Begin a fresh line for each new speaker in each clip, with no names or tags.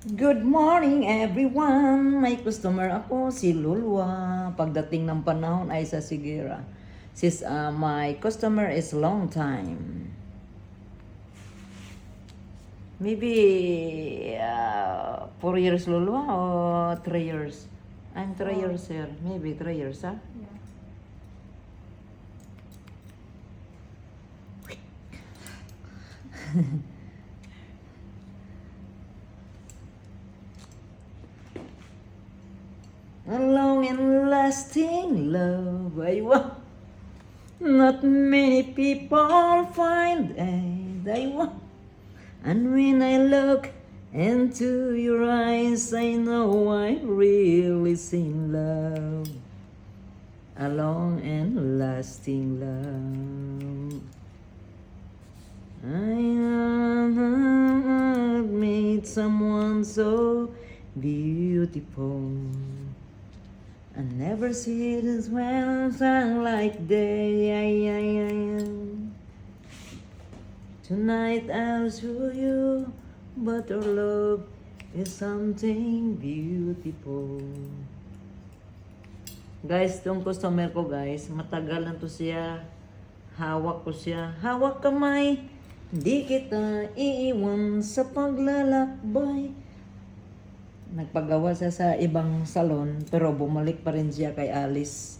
Good morning everyone! May customer ako, si Lulwa. Pagdating ng panahon ay sa Sigira. My customer is long time. Maybe 4 years Lulwa or 3 years? I'm 3 years here. Maybe 3 years, huh?
Yeah.
A long and lasting love I want. Not many people find I want. And when I look into your eyes, I know I'm really in love. A long and lasting love. I have made someone so beautiful. I never see this well sun like day. Tonight I'll show you, but our love is something beautiful. Guys, tong customer ko guys, matagal na to siya. Hawak ko siya. Hawak kamay, di kita iiwan sa paglalakbay. Nagpagawa siya sa ibang salon, pero bumalik pa rin siya kay Alice.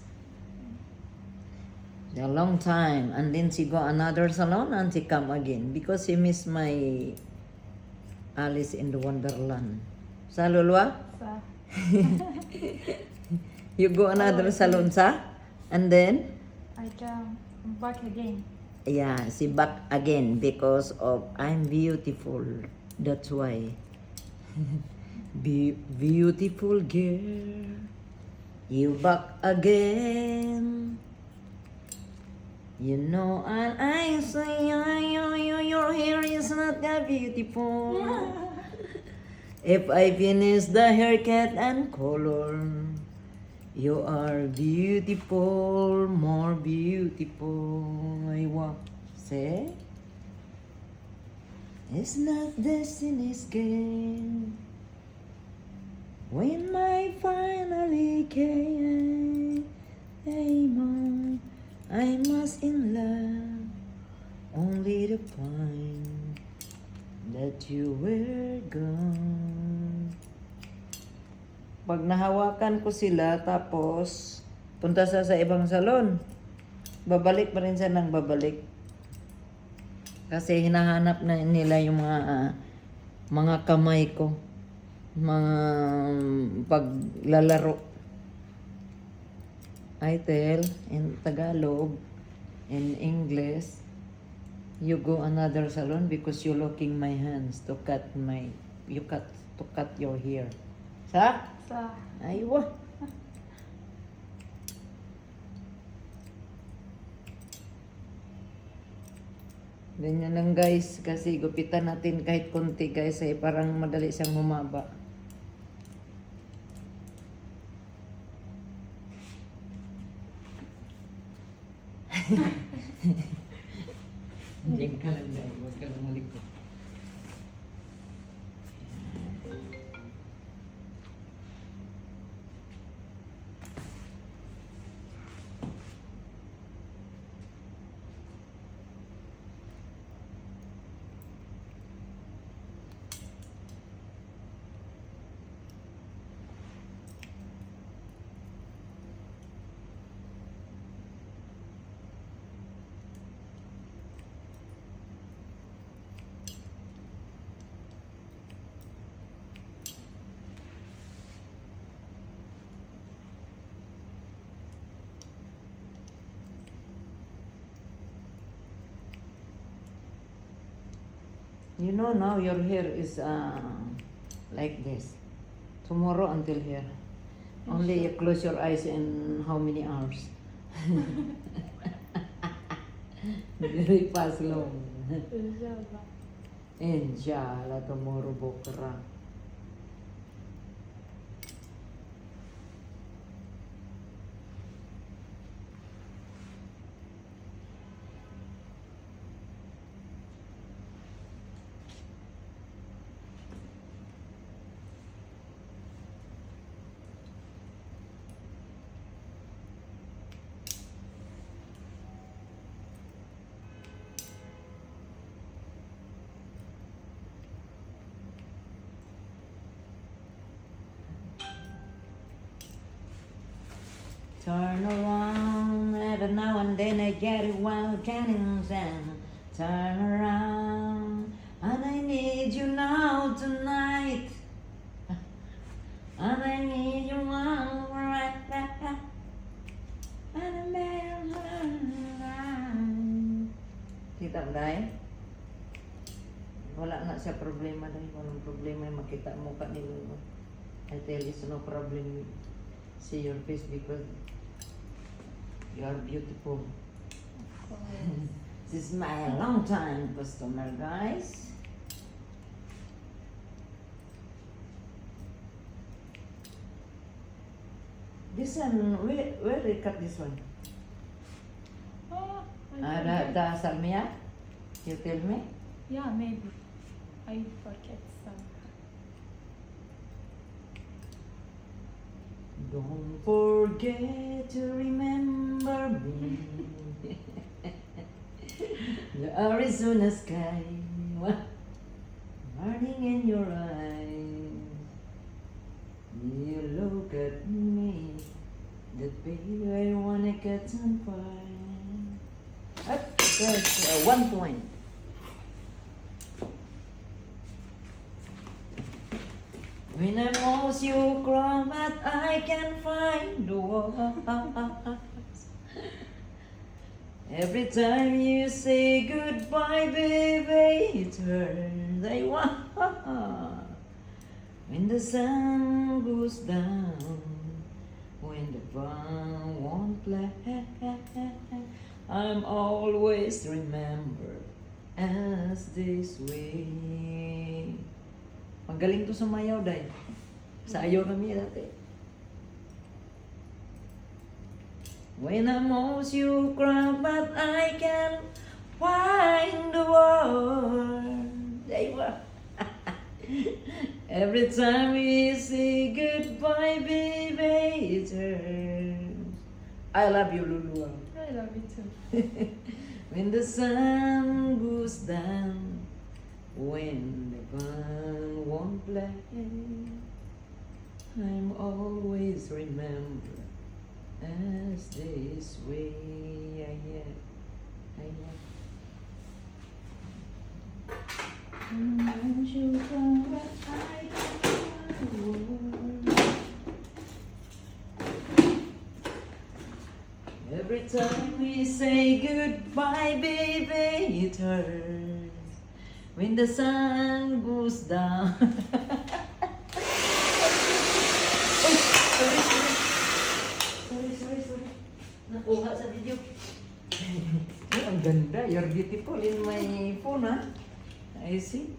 A long time, and then she go another salon and she come again because she miss my Alice in the Wonderland. Sa Lulwa?
Sa
You go another salon sa? And then?
I come back again.
Yeah, she back again because of I'm beautiful. That's why. Beautiful girl, you back again. You know, and I say, your hair is not that beautiful. If I finish the haircut and color, you are beautiful, more beautiful. I want say, it's not destiny's game. When my finally came, I must in love only to find that you were gone. Pag nahawakan ko sila, tapos punta sa ibang salon, babalik pa rin siya ng babalik. Kasi hinahanap na nila yung mga kamay ko. Mga paglalaro. I tell in Tagalog, in English, you go another salon because you're looking my hands to cut your hair. Sa?
Sa
Aywa. Ganyan lang guys, kasi gupitan natin kahit konti guys, ay parang madali siyang humaba. Diyan ka lang dahil, huwag ka lang malikot. You know now your hair is like this. Tomorrow until here. Only you close your eyes in how many hours? Very fast long.
Java.
Inshallah tomorrow bukra. Turn around, every now and then I get it while counting down. Turn around, and I need you now tonight. And I need you now right now. And kita mo dahil? Wala na siya problema dahil. Walang problema yung makita mo ka nila. I tell you, no problem. See your face because you are beautiful. This is my long time customer, guys. This one, where they cut this one?
Oh,
The salmiak? You tell me?
Yeah, maybe. I forget some.
Don't forget to remember me. The Arizona sky, burning in your eyes. You look at me, that baby I wanna get on fire. That's 1 point. When I'm lost, you cry, but I can find the words. Every time you say goodbye, baby, it hurts. I want. When the sun goes down, when the fun won't play, I'm always remembered as this way. Magaling to sumayaw, day. Sa ayaw kami dati. When I'm lost, you cry, but I can find the word. There you are. Every time we say goodbye, baby, it hurts. I love you, Lulu.
I love you too.
When the sun goes down, when the fun won't play, I'm always remembered as this way. I am. Won't you come back? I don't know. Every time we say goodbye, baby, it hurts. When the sun goes down. Uy! Sorry. Nakuha sa video. Ay, ang ganda. You're beautiful in my phone, ha? I see.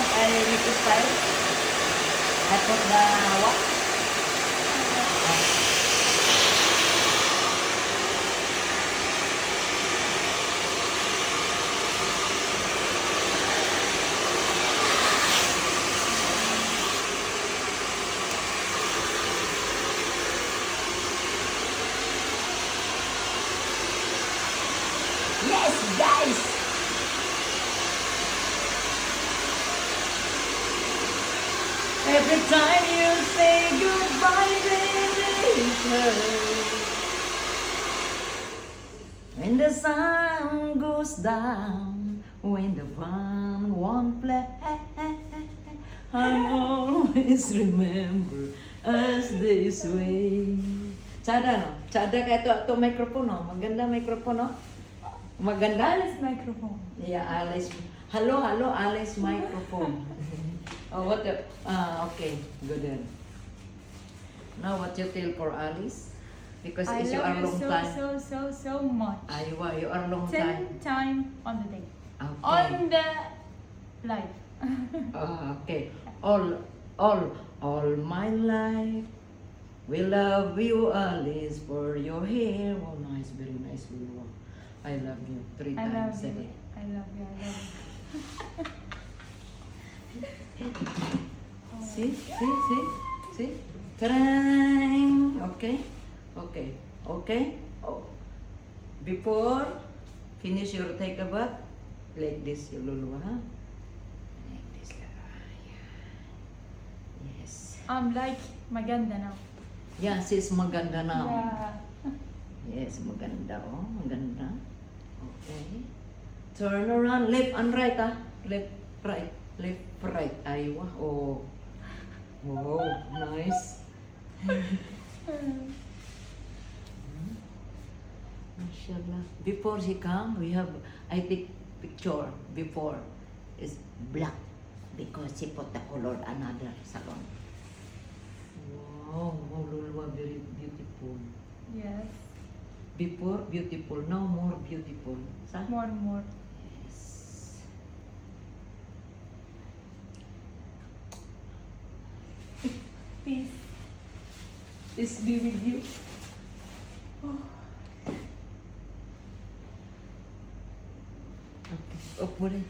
want I make it style? I put the what? Yes, guys! Every time you say goodbye, baby, it hurts. When the sun goes down, when the fun won't play, I'll always remember us this way. Tsada no? Tsada kaya to microphone no? Maganda microphone no? Maganda?
Alice microphone.
Yeah, Alice. Hello, Alice microphone. Oh, what the? Okay, good then. Now, what you tell for Alice? Because
I
it's you
love
are
you
long
so,
time.
so much.
You are long time.
10 times on the day.
Okay.
On the life.
Okay. All my life. We love you, Alice, for your hair. Oh, nice, very nice, Lulu. I love you 3
I love
times a
you.
day.
I love you. I love you.
See? Ta-dang! Okay. Oh. Before finish your take a bath, like this, your Lulu, ha? Like this, Lulu. Yeah. Yes.
I'm like maganda now.
Yeah, sis, maganda now.
Yeah.
Yes, maganda. Oh, maganda. Okay. Turn around, left and right, ah. Left, right. Aywa. Oh. Oh, nice. Mashallah. Before she come, I take picture before. It's black because she put the color another salon. Wow, Lulwa, very beautiful.
Yes.
Before beautiful, now more beautiful. Sa?
More.
Yes.
Peace. Peace be with you.
Okay. Up mo rin.